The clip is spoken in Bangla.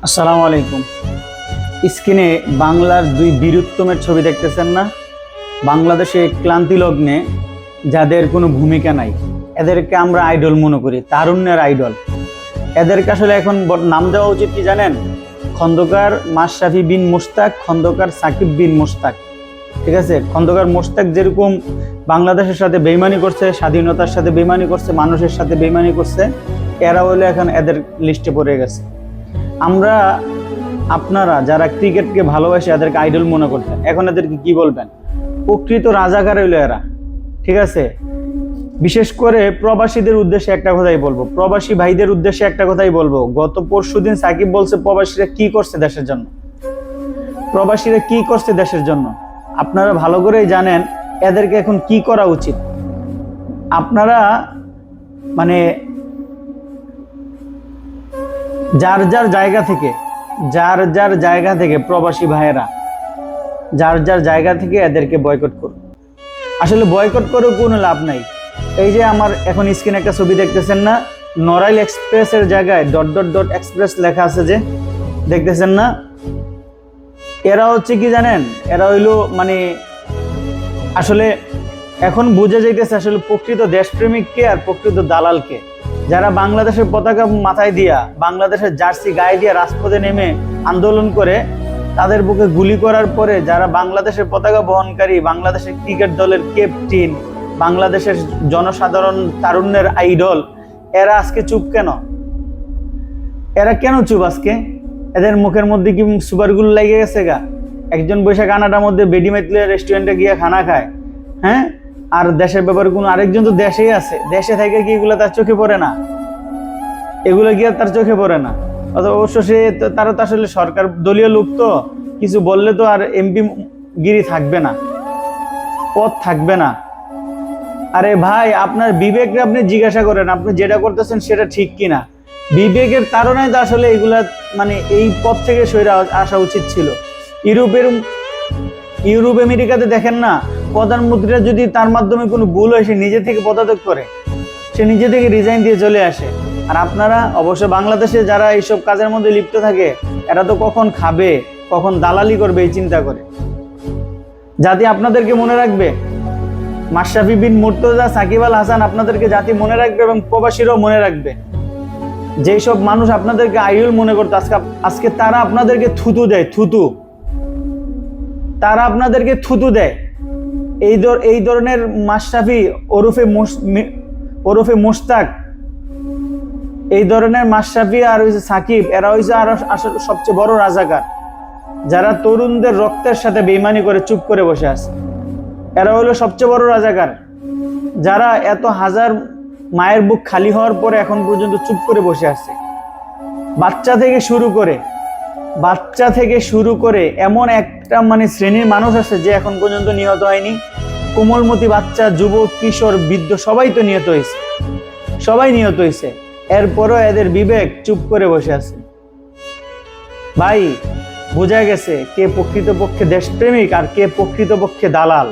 আসসালামু আলাইকুম। স্ক্রিনে বাংলার দুই বীরুত্তমের ছবি দেখতেছেন না? বাংলাদেশে ক্লান্তি লগ্নে যাদের কোনো ভূমিকা নাই, এদেরকে আমরা আইডল মনে করি, তারুণ্যের আইডল। এদেরকে আসলে এখন নাম দেওয়া উচিত কি জানেন? খন্দকার মাশরাফি বিন মুশতাক, খন্দকার সাকিব বিন মুশতাক। ঠিক আছে, খন্দকার মুশতাক যেরকম বাংলাদেশের সাথে বেইমানি করছে, স্বাধীনতার সাথে বেইমানি করছে, মানুষের সাথে বেইমানি করছে, এরা হলে এখন এদের লিস্টে পড়ে গেছে। আমরা আপনারা যারা ক্রিকেটকে ভালোবাসে এদেরকে আইডল মনে করতেন, এখন এদেরকে কি বলবেন? প্রকৃত রাজাকার হইল এরা। ঠিক আছে, বিশেষ করে প্রবাসীদের উদ্দেশ্যে একটা কথাই বলবো, প্রবাসী ভাইদের উদ্দেশ্যে একটা কথাই বলবো। গত পরশুদিন সাকিব বলছে প্রবাসীরা কি করছে দেশের জন্য, প্রবাসীরা কি করছে দেশের জন্য। আপনারা ভালো করেই জানেন এদেরকে এখন কি করা উচিত। আপনারা মানে যার যার জায়গা থেকে প্রবাসী ভাইয়েরা যার যার জায়গা থেকে এদেরকে বয়কট করুন। আসলে বয়কট করেও কোনো লাভ নাই। এই যে আমার এখন স্ক্রিনে একটা ছবি দেখতেছেন না, নড়াইল এক্সপ্রেসের জায়গায় ... এক্সপ্রেস লেখা আছে, যে দেখতেছেন না? এরা হচ্ছে কি জানেন, এরা হইলো মানে আসলে এখন বুঝে যাইতেছে আসলে প্রকৃত দেশপ্রেমিককে আর প্রকৃত দালালকে। যারা বাংলাদেশের পতাকা মাথায় দিয়া, বাংলাদেশের জার্সি গায়ে দিয়ে রাজপথে নেমে আন্দোলন করে, তাদের বুকে গুলি করার পরে যারা বাংলাদেশের পতাকা বহনকারী, বাংলাদেশের ক্রিকেট দলের ক্যাপ্টেন, বাংলাদেশের জনসাধারণ তারুণ্যের আইডল, এরা আজকে চুপ কেন? এরা কেন চুপ আজকে? এদের মুখের মধ্যে কি সুপারগুলো লেগে গেছে গা? একজন বৈশাখ আনাটার মধ্যে বেডি মেতলে রেস্টুরেন্টে গিয়ে খানা খায়, হ্যাঁ? আর দেশের ব্যাপারে কোনো আরেকজন তো দেশেই আছে, দেশে থেকে কি এগুলো তার চোখে পড়ে না? এগুলো গিয়ে তার চোখে পড়ে না। অবশ্য তারা তো আসলে সরকার দলীয় লোক, তো কিছু বললে তো আর এমপি গিরি থাকবে না, পদ থাকবে না। আরে ভাই, আপনার বিবেককে আপনি জিজ্ঞাসা করেন, আপনি যেটা করতেছেন সেটা ঠিক কিনা। বিবেকের কারণে তো আসলে এগুলা মানে এই পথ থেকে সরে আসা উচিত ছিল। ইউরোপ আমেরিকাতে দেখেন না, প্রধানমন্ত্রীরা যদি তার মাধ্যমে কোনো ভুল হয়, সে নিজে থেকে পদত্যাগ করে, সে নিজে থেকে রিজাইন দিয়ে চলে আসে। আর আপনারা অবশ্য বাংলাদেশে যারা এইসব কাজের মধ্যে লিপ্ত থাকে, এরা তো কখন খাবে, কখন দালালি করবে এই চিন্তা করে। জাতি আপনাদেরকে মনে রাখবে, মাশরাফি বিন মুর্তজা, সাকিব আল হাসান আপনাদেরকে জাতি মনে রাখবে, এবং প্রবাসীরাও মনে রাখবে। যেই সব মানুষ আপনাদেরকে আইডল মনে করতো, আজকে তারা আপনাদেরকে থুতু দেয়, তারা আপনাদেরকে থুতু দেয়। এই ধরনের মাশরাফি ওরফে মুশতাক, এই ধরনের মাশরাফি আর হইছে সাকিব, এরা হইছে আর আসলে সবচেয়ে বড় রাজাকার, যারা তরুণদের রক্তের সাথে বেইমানি করে চুপ করে বসে আছে। এরা হলো সবচেয়ে বড় রাজাকার, যারা এত হাজার মায়ের বুক খালি হওয়ার পরে এখন পর্যন্ত চুপ করে বসে আছে। বাচ্চা থেকে শুরু করে এমন একটা মানে শ্রেণীর মানুষ আছে যে এখন পর্যন্ত নিহত হয়নি। কোমলমতি বাচ্চা, যুবক, কিশোর, বৃদ্ধ সবাই তো নিহত হয়েছে। এরপরও এদের বিবেক চুপ করে বসে আছে। ভাই, বোঝা গেছে কে প্রকৃতপক্ষে দেশপ্রেমিক আর কে প্রকৃতপক্ষে দালাল।